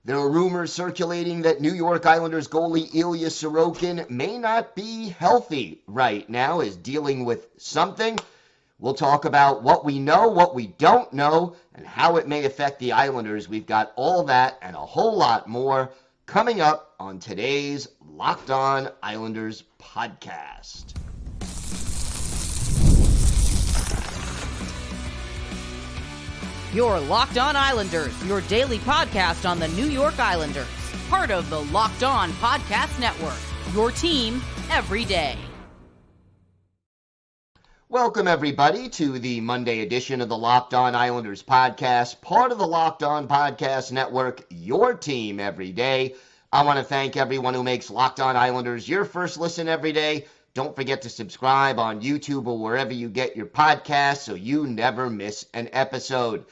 There are rumors circulating that New York Islanders goalie Ilya Sorokin may not be healthy right now, is dealing with something. We'll talk about what we know, what we don't know, and how it may affect the Islanders. We've got all that and a whole lot more coming up on today's Locked On Islanders podcast. Your Locked On Islanders, your daily podcast on the New York Islanders. Part of the Locked On Podcast Network, your team every day. Welcome, everybody, to the Monday edition of the Locked On Islanders podcast, part of the Locked On Podcast Network, your team every day. I want to thank everyone who makes Locked On Islanders your first listen every day. Don't forget to subscribe on YouTube or wherever you get your podcasts so you never miss an episode.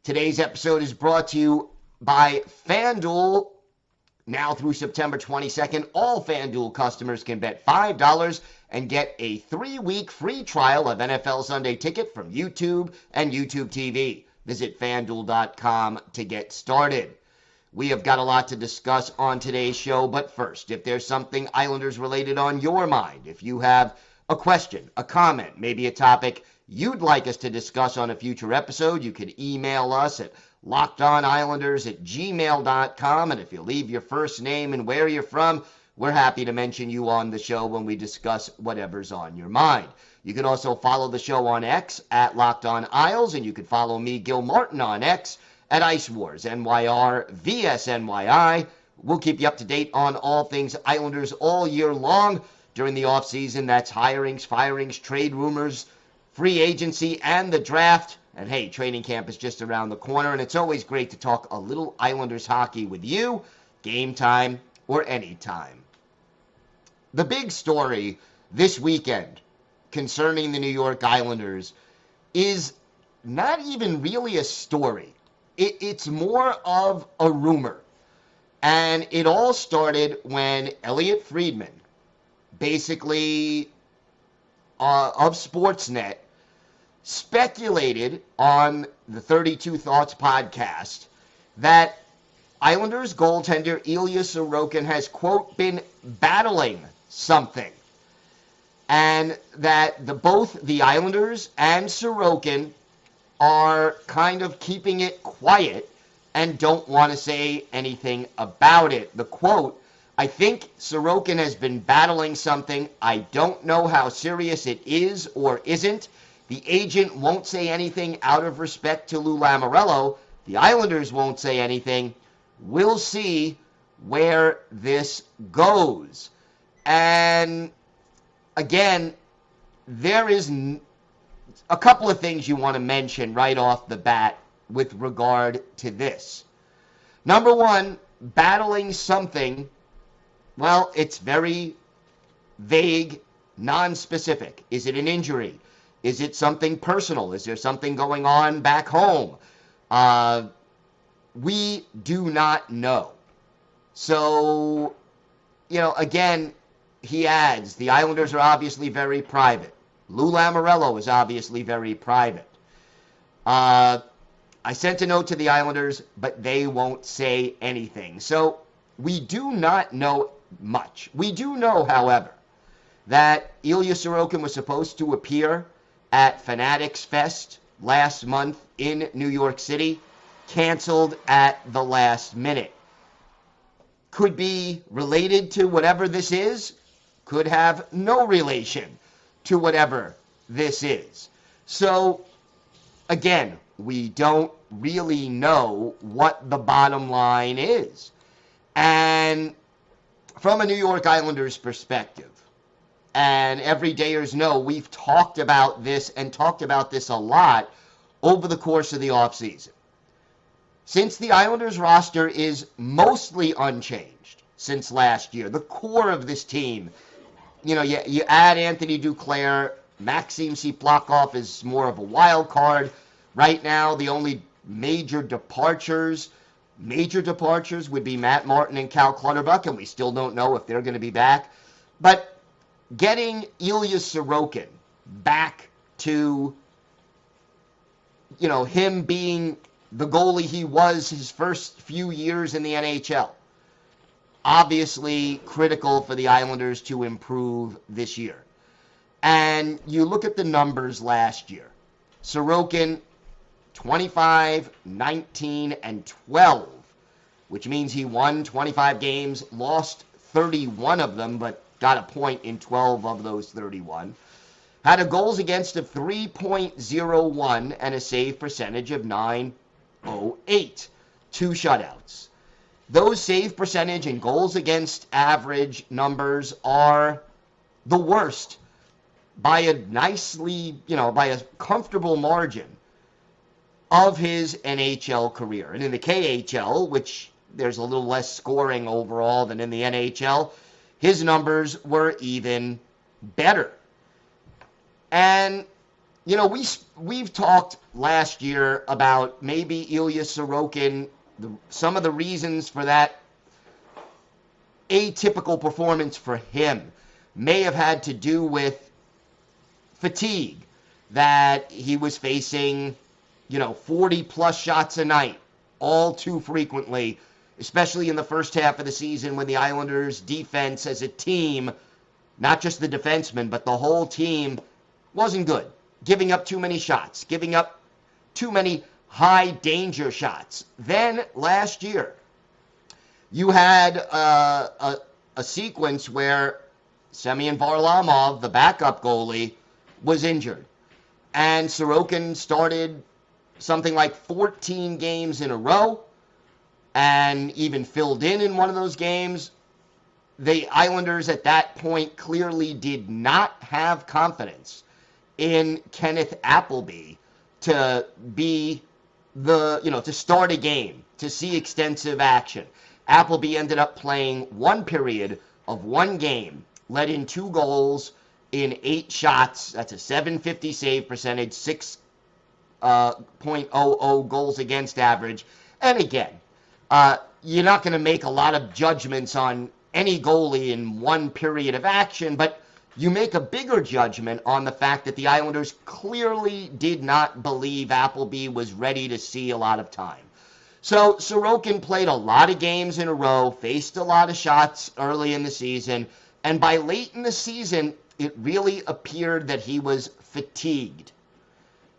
Today's episode is brought to you by FanDuel. Now through September 22nd, all FanDuel customers can bet $5 and get a 3-week free trial of NFL Sunday Ticket from YouTube and YouTube TV. Visit FanDuel.com to get started. We have got a lot to discuss on today's show, but first, if there's something Islanders related on your mind, if you have a question, a comment, maybe a topic you'd like us to discuss on a future episode, you can email us at lockedonislanders@gmail.com. And if you leave your first name and where you're from, we're happy to mention you on the show when we discuss whatever's on your mind. You can also follow the show on X at Locked On Isles, and you can follow me, Gil Martin, on X at Ice Wars, NYR, VSNYI. We'll keep you up to date on all things Islanders all year long during the offseason. That's hirings, firings, trade rumors, free agency, and the draft. And hey, training camp is just around the corner, and it's always great to talk a little Islanders hockey with you, game time or any time. The big story this weekend concerning the New York Islanders is not even really a story. It's more of a rumor. And it all started when Elliotte Friedman, basically of Sportsnet, speculated on the 32 Thoughts podcast that Islanders goaltender Ilya Sorokin has, quote, been battling something. And that both the Islanders and Sorokin are kind of keeping it quiet and don't want to say anything about it. The quote, "I think Sorokin has been battling something. I don't know how serious it is or isn't. The agent won't say anything out of respect to Lou Lamoriello. The Islanders won't say anything. We'll see where this goes." And again, there is a couple of things you want to mention right off the bat with regard to this. Number one, battling something, well, it's very vague, non-specific. Is it an injury? Is it something personal? Is there something going on back home? We do not know. So, again, he adds, the Islanders are obviously very private. Lou Lamoriello is obviously very private. I sent a note to the Islanders, but they won't say anything. So we do not know much. We do know, however, that Ilya Sorokin was supposed to appear at Fanatics Fest last month in New York City, canceled at the last minute. Could be related to whatever this is, could have no relation to whatever this is. So, again, we don't really know what the bottom line is. And from a New York Islanders perspective, and everydayers know, we've talked about this and talked about this a lot over the course of the offseason. Since the Islanders roster is mostly unchanged since last year, the core of this team, you add Anthony Duclair, Maxim Siplakov is more of a wild card. Right now, the only major departures would be Matt Martin and Cal Clutterbuck, and we still don't know if they're going to be back. But getting Ilya Sorokin back to, him being the goalie he was his first few years in the NHL. Obviously critical for the Islanders to improve this year. And you look at the numbers last year. Sorokin, 25, 19, and 12, which means he won 25 games, lost 31 of them, but got a point in 12 of those 31. Had a goals against of 3.01 and a save percentage of 9.08. 2 shutouts. Those save percentage and goals against average numbers are the worst by a by a comfortable margin of his NHL career. And in the KHL, which there's a little less scoring overall than in the NHL, his numbers were even better. And, we've talked last year about maybe Ilya Sorokin, some of the reasons for that atypical performance for him may have had to do with fatigue, that he was facing, 40-plus shots a night all too frequently, especially in the first half of the season when the Islanders' defense as a team, not just the defensemen, but the whole team, wasn't good. Giving up too many shots, giving up too many high-danger shots. Then, last year, you had a sequence where Semyon Varlamov, the backup goalie, was injured. And Sorokin started something like 14 games in a row and even filled in one of those games. The Islanders at that point clearly did not have confidence in Kenneth Appleby to be to start a game, to see extensive action. Appleby ended up playing one period of one game, let in 2 goals in 8 shots. That's a .750 save percentage, 6.00 goals against average. And again, you're not going to make a lot of judgments on any goalie in one period of action, but you make a bigger judgment on the fact that the Islanders clearly did not believe Appleby was ready to see a lot of time. So Sorokin played a lot of games in a row, faced a lot of shots early in the season, and by late in the season, it really appeared that he was fatigued.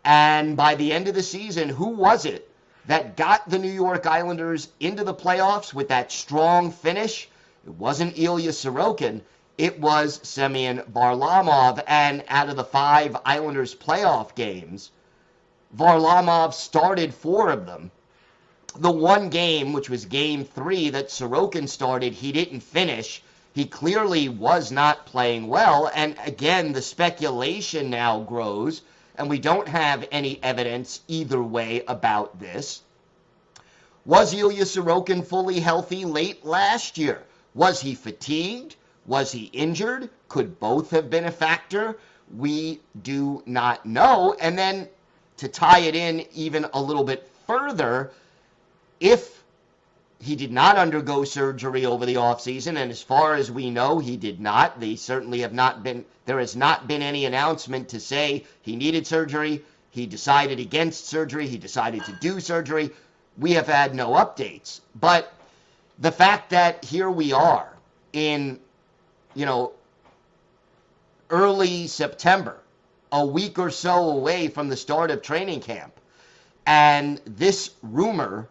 And by the end of the season, who was it that got the New York Islanders into the playoffs with that strong finish? It wasn't Ilya Sorokin. It was Semyon Varlamov, and out of the 5 Islanders playoff games, Varlamov started 4 of them. The one game, which was Game 3, that Sorokin started, he didn't finish. He clearly was not playing well, and again, the speculation now grows, and we don't have any evidence either way about this. Was Ilya Sorokin fully healthy late last year? Was he fatigued? Was he injured? Could both have been a factor? We do not know. And then to tie it in even a little bit further, if he did not undergo surgery over the offseason, and as far as we know, he did not. There has not been any announcement to say he needed surgery. He decided against surgery. He decided to do surgery. We have had no updates. But the fact that here we are in early September, a week or so away from the start of training camp, and this rumor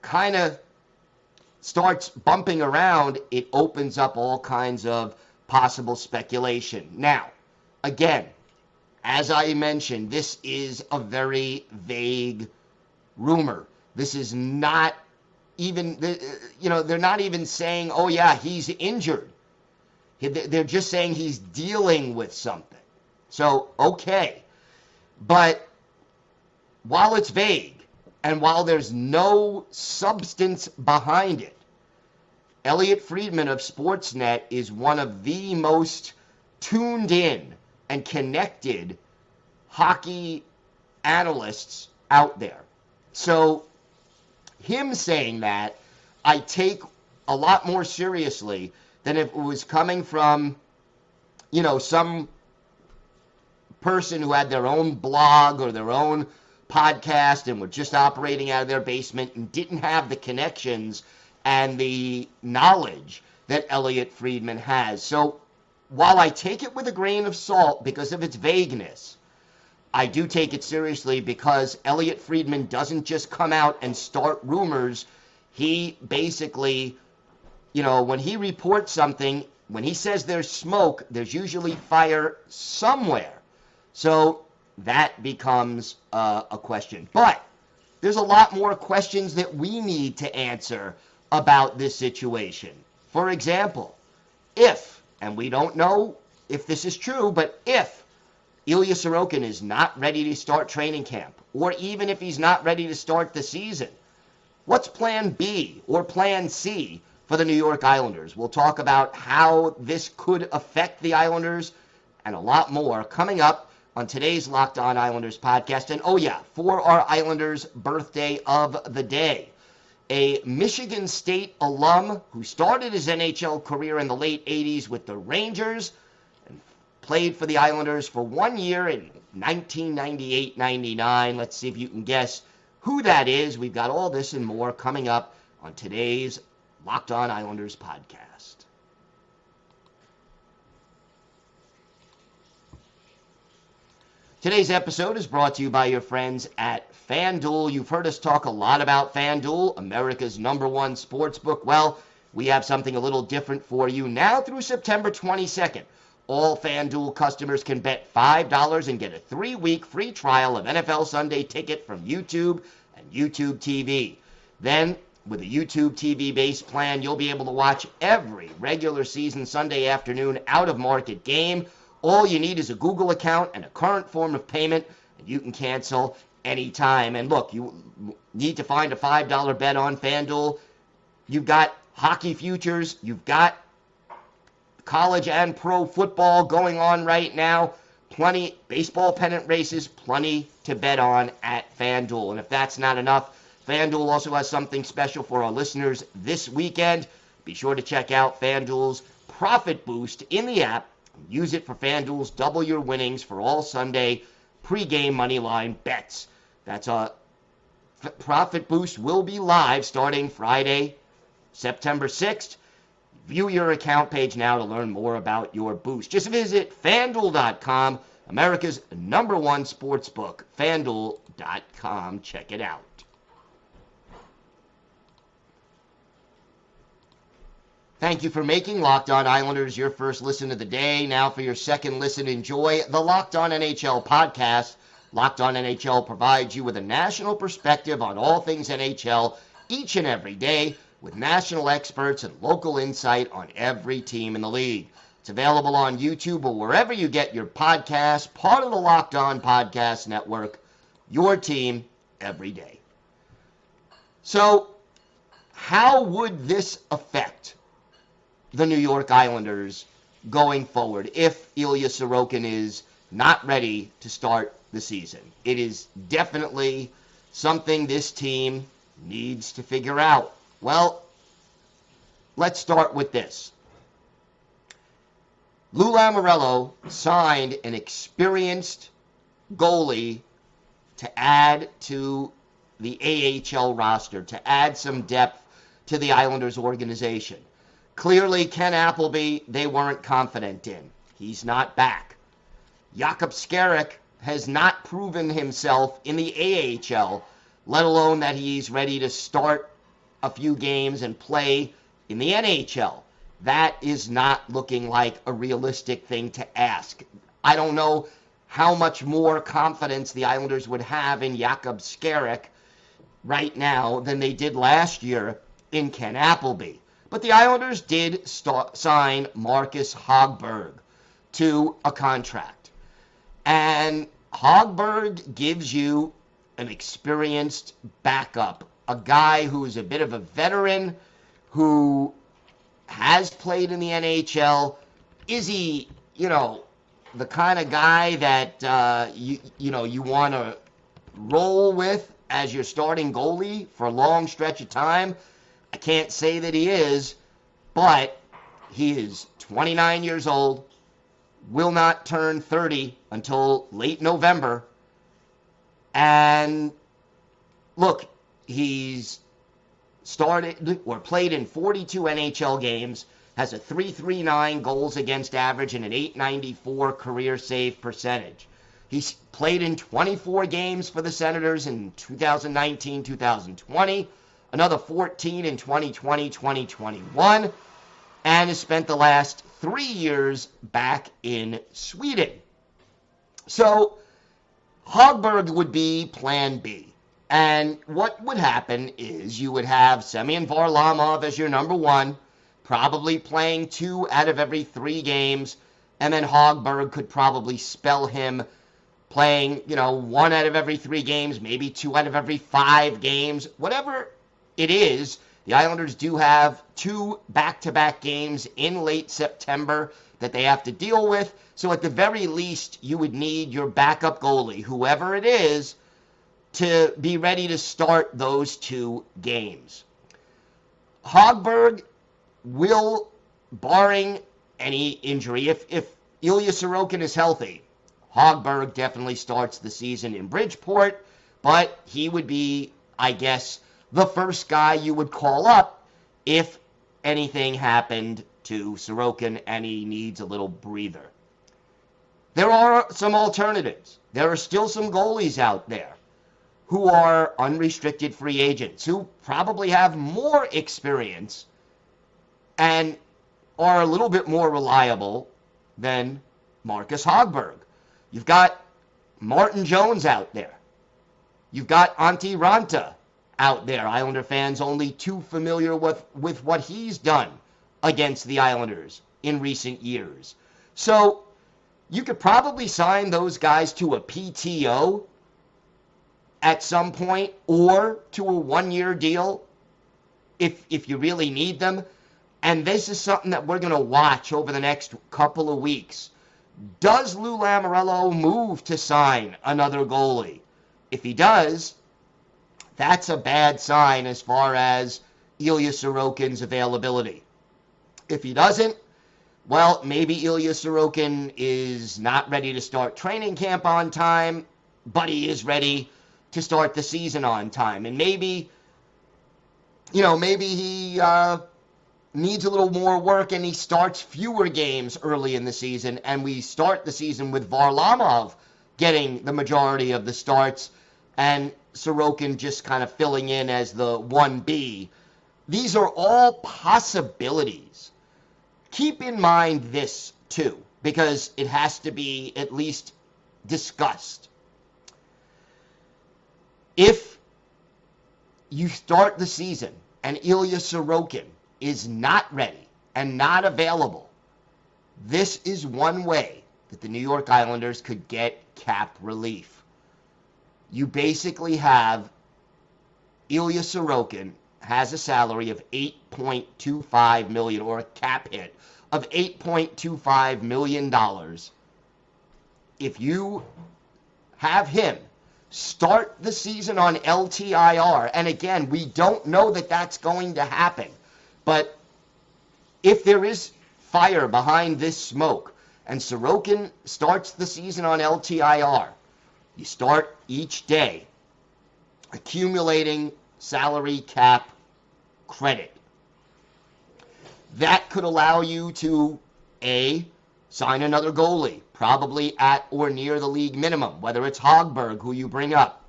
kind of starts bumping around, it opens up all kinds of possible speculation. Now, again, as I mentioned, this is a very vague rumor. This is not even, they're not even saying, oh yeah, he's injured. They're just saying he's dealing with something. So, okay. But while it's vague, and while there's no substance behind it, Elliotte Friedman of Sportsnet is one of the most tuned in and connected hockey analysts out there. So him saying that, I take a lot more seriously than if it was coming from, some person who had their own blog or their own podcast and were just operating out of their basement and didn't have the connections and the knowledge that Elliotte Friedman has. So while I take it with a grain of salt because of its vagueness, I do take it seriously because Elliotte Friedman doesn't just come out and start rumors. He basically, when he reports something, when he says there's smoke, there's usually fire somewhere. So that becomes a question. But there's a lot more questions that we need to answer about this situation. For example, if, and we don't know if this is true, but if Ilya Sorokin is not ready to start training camp, or even if he's not ready to start the season, what's plan B or plan C for the New York Islanders? We'll talk about how this could affect the Islanders and a lot more coming up on today's Locked On Islanders podcast. And oh yeah, for our Islanders birthday of the day, a Michigan State alum who started his NHL career in the late 80s with the Rangers and played for the Islanders for 1 year in 1998-99. Let's see if you can guess who that is. We've got all this and more coming up on today's Locked On Islanders podcast. Today's episode is brought to you by your friends at FanDuel. You've heard us talk a lot about FanDuel, America's #1 sportsbook. Well, we have something a little different for you. Now through September 22nd, all FanDuel customers can bet $5 and get a 3-week free trial of NFL Sunday Ticket from YouTube and YouTube TV. Then, with a YouTube TV-based plan, you'll be able to watch every regular season Sunday afternoon out-of-market game. All you need is a Google account and a current form of payment, and you can cancel anytime. And look, you need to find a $5 bet on FanDuel. You've got hockey futures. You've got college and pro football going on right now. Plenty, baseball pennant races, plenty to bet on at FanDuel. And if that's not enough, FanDuel also has something special for our listeners this weekend. Be sure to check out FanDuel's Profit Boost in the app. Use it for FanDuel's double your winnings for all Sunday pregame moneyline bets. That's a Profit Boost will be live starting Friday, September 6th. View your account page now to learn more about your boost. Just visit FanDuel.com, America's #1 sportsbook. FanDuel.com. Check it out. Thank you for making Locked On Islanders your first listen of the day. Now for your second listen, enjoy the Locked On NHL podcast. Locked On NHL provides you with a national perspective on all things NHL each and every day with national experts and local insight on every team in the league. It's available on YouTube or wherever you get your podcasts, part of the Locked On Podcast Network, your team every day. So, how would this affect the New York Islanders going forward if Ilya Sorokin is not ready to start the season? It is definitely something this team needs to figure out. Well, let's start with this. Lou Lamoriello signed an experienced goalie to add to the AHL roster, to add some depth to the Islanders organization. Clearly, Ken Appleby, they weren't confident in. He's not back. Jakub Skarek has not proven himself in the AHL, let alone that he's ready to start a few games and play in the NHL. That is not looking like a realistic thing to ask. I don't know how much more confidence the Islanders would have in Jakub Skarek right now than they did last year in Ken Appleby. But the Islanders did sign Marcus Hogberg to a contract. And Hogberg gives you an experienced backup, a guy who is a bit of a veteran, who has played in the NHL. Is he, the kind of guy that, you want to roll with as your starting goalie for a long stretch of time? I can't say that he is, but he is 29 years old, will not turn 30 until late November. And look, he's started or played in 42 NHL games, has a .339 goals against average and an .894 career save percentage. He's played in 24 games for the Senators in 2019, 2020, another 14 in 2020, 2021, and has spent the last 3 years back in Sweden. So Hogberg would be plan B. And what would happen is you would have Semyon Varlamov as your number one, probably playing 2 out of every 3 games, and then Hogberg could probably spell him playing, 1 out of every 3 games, maybe 2 out of every 5 games, whatever it is. The Islanders do have 2 back-to-back games in late September that they have to deal with. So at the very least, you would need your backup goalie, whoever it is, to be ready to start those 2 games. Hogberg will, barring any injury, if Ilya Sorokin is healthy, Hogberg definitely starts the season in Bridgeport, but he would be, I guess, the first guy you would call up if anything happened to Sorokin and he needs a little breather. There are some alternatives. There are still some goalies out there who are unrestricted free agents, who probably have more experience and are a little bit more reliable than Marcus Hogberg. You've got Martin Jones out there. You've got Antti Ranta out there. Islander fans only too familiar with what he's done against the Islanders in recent years. So you could probably sign those guys to a PTO at some point, or to a 1-year deal if you really need them. And this is something that we're going to watch over the next couple of weeks. Does Lou Lamoriello move to sign another goalie? If he does, that's a bad sign as far as Ilya Sorokin's availability. If he doesn't, well, maybe Ilya Sorokin is not ready to start training camp on time, but he is ready to start the season on time. And maybe he needs a little more work and he starts fewer games early in the season, and we start the season with Varlamov getting the majority of the starts and Sorokin just kind of filling in as the 1B. These are all possibilities. Keep in mind this too, because it has to be at least discussed. If you start the season and Ilya Sorokin is not ready and not available, this is one way that the New York Islanders could get cap relief. You basically have Ilya Sorokin has a salary of $8.25 million, or a cap hit of $8.25 million. If you have him start the season on LTIR, and again, we don't know that that's going to happen, but if there is fire behind this smoke and Sorokin starts the season on LTIR, you start each day accumulating salary cap credit. That could allow you to, A, sign another goalie, probably at or near the league minimum, whether it's Hogberg, who you bring up,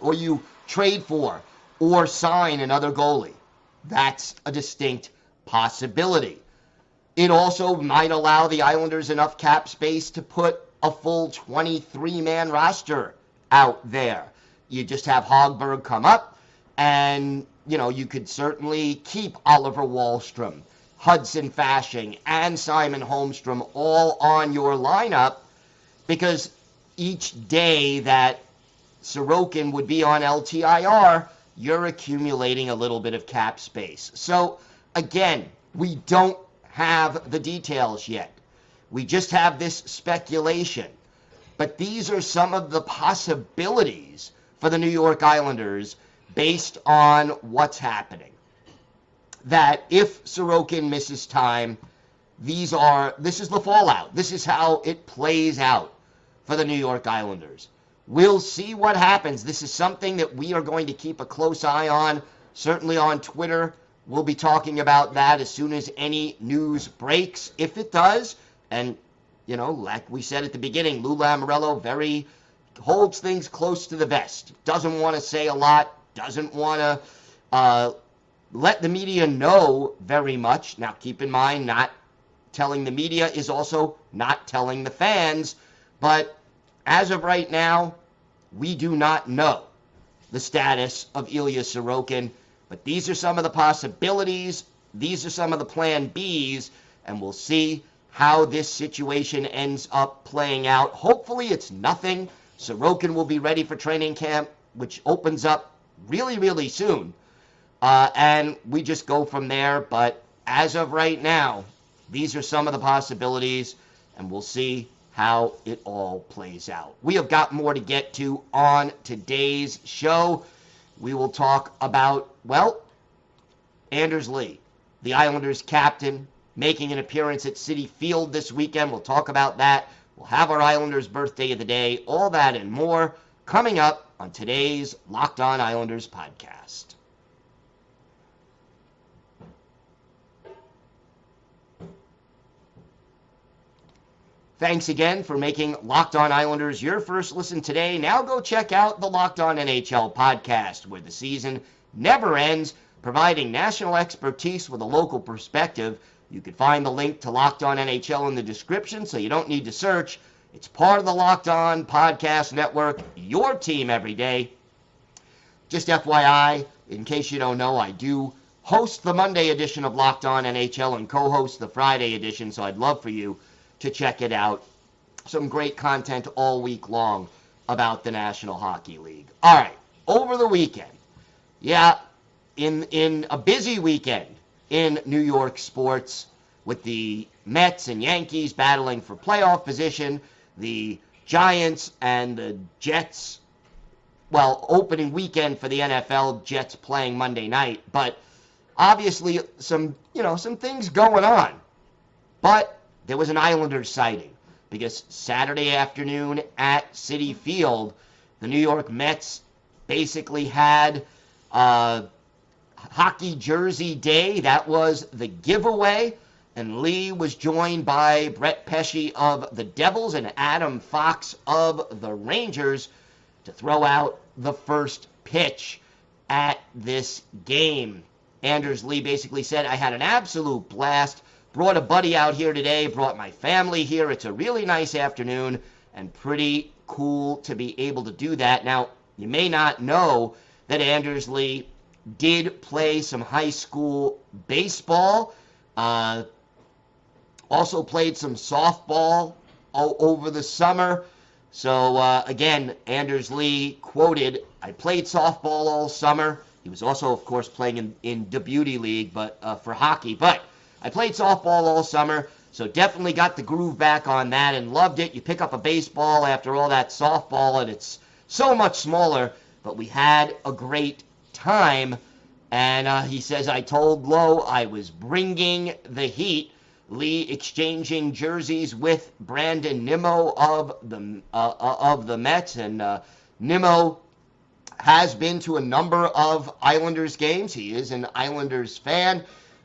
or you trade for, or sign another goalie. That's a distinct possibility. It also might allow the Islanders enough cap space to put a full 23-man roster out there. You just have Hogberg come up, and, you could certainly keep Oliver Wahlstrom, Hudson Fasching, and Simon Holmstrom all on your lineup, because each day that Sorokin would be on LTIR, you're accumulating a little bit of cap space. So, again, we don't have the details yet. We just have this speculation. But these are some of the possibilities for the New York Islanders based on what's happening. That if Sorokin misses time, this is the fallout. This is how it plays out for the New York Islanders. we'll see what happens. This is something that we are going to keep a close eye on, certainly on Twitter. We'll be talking about that as soon as any news breaks, if it does. And, like we said at the beginning, Lou Lamoriello holds things close to the vest. Doesn't want to say a lot, doesn't want to let the media know very much. Now, keep in mind, not telling the media is also not telling the fans. But as of right now, we do not know the status of Ilya Sorokin. But these are some of the possibilities. These are some of the plan Bs. And we'll see how this situation ends up playing out. Hopefully it's nothing. Sorokin will be ready for training camp, which opens up really, really soon. And we just go from there. But as of right now, these are some of the possibilities. And we'll see how it all plays out. We have got more to get to on today's show. We will talk about, Anders Lee, the Islanders captain, making an appearance at Citi Field this weekend. We'll talk about that. We'll have our Islanders birthday of the day, all that and more coming up on today's Locked On Islanders podcast. Thanks again for making Locked On Islanders your first listen today. Now go check out the Locked On NHL podcast, where the season never ends, providing national expertise with a local perspective. You can find the link to Locked On NHL in the description, so you don't need to search. It's part of the Locked On Podcast Network, your team every day. Just FYI, in case you don't know, I do host the Monday edition of Locked On NHL and co-host the Friday edition, so I'd love for you to check it out. Some great content all week long about the National Hockey League. All right, over the weekend. Yeah, in a busy weekend in New York sports, with the Mets and Yankees battling for playoff position, the Giants and the Jets, opening weekend for the NFL, Jets playing Monday night, but obviously some things going on. But there was an Islanders sighting, because Saturday afternoon at Citi Field, the New York Mets basically had hockey jersey day. That was the giveaway, and Lee was joined by Brett Pesce of the Devils and Adam Fox of the Rangers to throw out the first pitch at this game. Anders Lee basically said, "I had an absolute blast. Brought a buddy out here today, brought my family here. It's a really nice afternoon and pretty cool to be able to do that." Now, you may not know that Anders Lee did play some high school baseball, also played some softball over the summer. So, again, Anders Lee quoted, "I played softball all summer." He was also, of course, playing in the Beauty League but for hockey. But I played softball all summer, so definitely got the groove back on that and loved it. You pick up a baseball after all that softball, and it's so much smaller, but we had a great time. And he says, "I told Lowe I was bringing the heat." Lee exchanging jerseys with Brandon Nimmo of the Mets, and Nimmo has been to a number of Islanders games. He is an Islanders fan.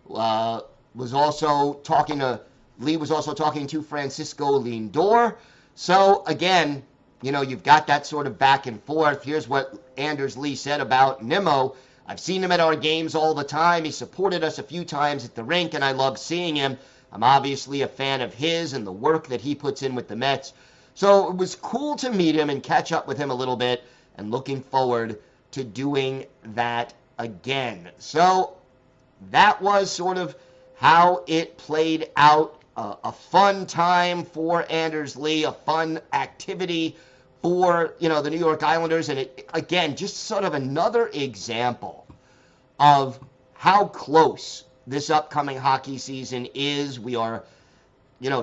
Lee was also talking to Francisco Lindor. So again, you've got that sort of back and forth. Here's what Anders Lee said about Nimmo. "I've seen him at our games all the time. He supported us a few times at the rink, and I love seeing him. I'm obviously a fan of his and the work that he puts in with the Mets. So it was cool to meet him and catch up with him a little bit, and looking forward to doing that again." So that was sort of how it played out. A fun time for Anders Lee, a fun activity for, the New York Islanders. And it, again, just sort of another example of how close this upcoming hockey season is. We are,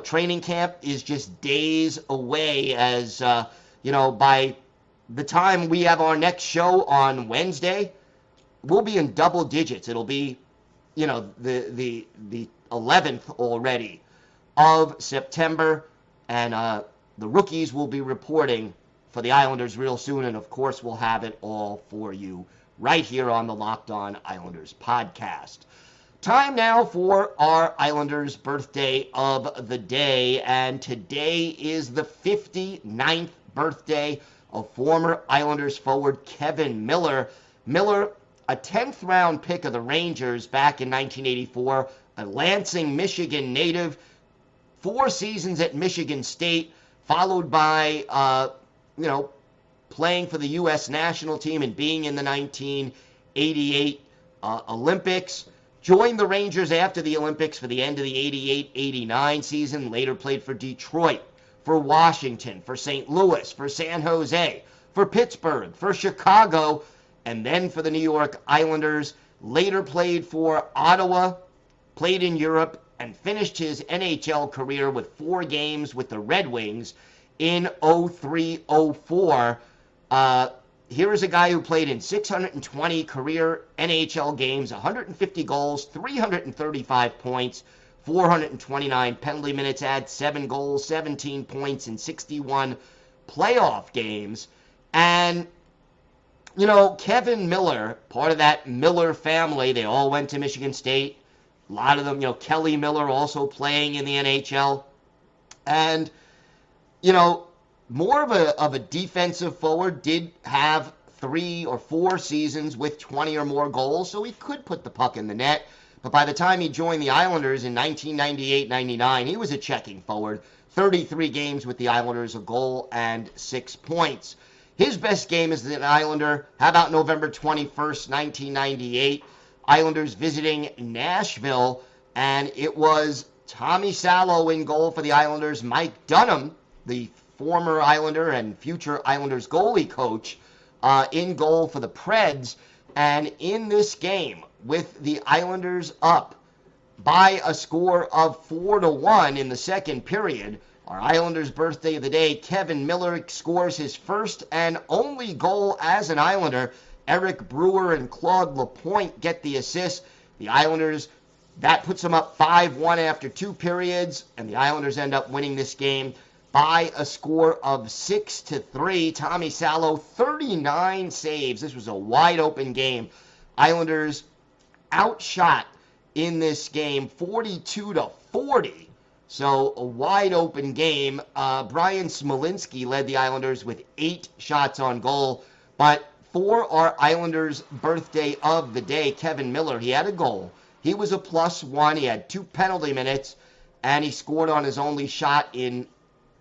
training camp is just days away, as, by the time we have our next show on Wednesday, we'll be in double digits. It'll be, the 11th already of September, and the rookies will be reporting for the Islanders real soon, and of course we'll have it all for you right here on the Locked On Islanders podcast. Time now for our Islanders birthday of the day, and today is the 59th birthday of former Islanders forward Kevin Miller. Miller, a 10th round pick of the Rangers back in 1984, a Lansing, Michigan native, 4 seasons at Michigan State, followed by, playing for the U.S. national team and being in the 1988 Olympics. Joined the Rangers after the Olympics for the end of the 88-89 season. Later played for Detroit, for Washington, for St. Louis, for San Jose, for Pittsburgh, for Chicago, and then for the New York Islanders. Later played for Ottawa, played in Europe, and finished his NHL career with 4 games with the Red Wings in 03-04. Here is a guy who played in 620 career NHL games, 150 goals, 335 points, 429 penalty minutes, had 7 goals, 17 points in 61 playoff games. And, Kevin Miller, part of that Miller family, they all went to Michigan State. A lot of them, Kelly Miller also playing in the NHL. And, more of a defensive forward, did have 3 or 4 seasons with 20 or more goals, so he could put the puck in the net. But by the time he joined the Islanders in 1998-99, he was a checking forward. 33 games with the Islanders, a goal and 6 points. His best game as an Islander, how about November 21st, 1998? Islanders visiting Nashville, and it was Tommy Salo in goal for the Islanders, Mike Dunham, the former Islander and future Islanders goalie coach, in goal for the Preds. And in this game, with the Islanders up by a score of 4-1 in the second period, our Islanders birthday of the day, Kevin Miller scores his first and only goal as an Islander. Eric Brewer and Claude Lapointe get the assist. The Islanders, that puts them up 5-1 after 2 periods, and the Islanders end up winning this game by a score of 6-3. Tommy Salo, 39 saves. This was a wide open game. Islanders outshot in this game 42-40. So a wide open game. Brian Smolinski led the Islanders with 8 shots on goal. But for our Islanders birthday of the day, Kevin Miller, he had a goal. He was a +1. He had 2 penalty minutes, and he scored on his only shot in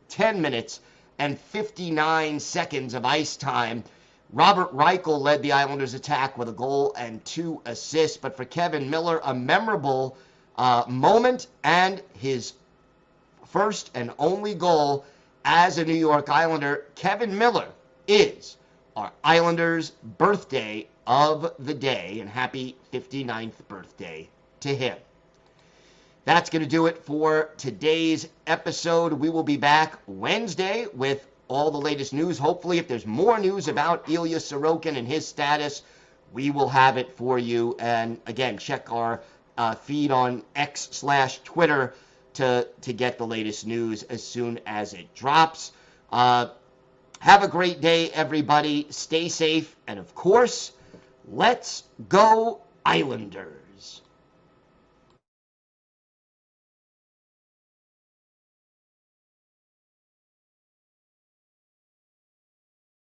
10 minutes and 59 seconds of ice time. Robert Reichel led the Islanders attack with a goal and 2 assists. But for Kevin Miller, a memorable moment, and his first and only goal as a New York Islander. Kevin Miller is our Islanders birthday of the day, and happy 59th birthday to him. That's going to do it for today's episode. We will be back Wednesday with all the latest news. Hopefully, if there's more news about Ilya Sorokin and his status, we will have it for you. And again, check our feed on X/Twitter to get the latest news as soon as it drops. Have a great day, everybody. Stay safe. And of course, let's go Islanders.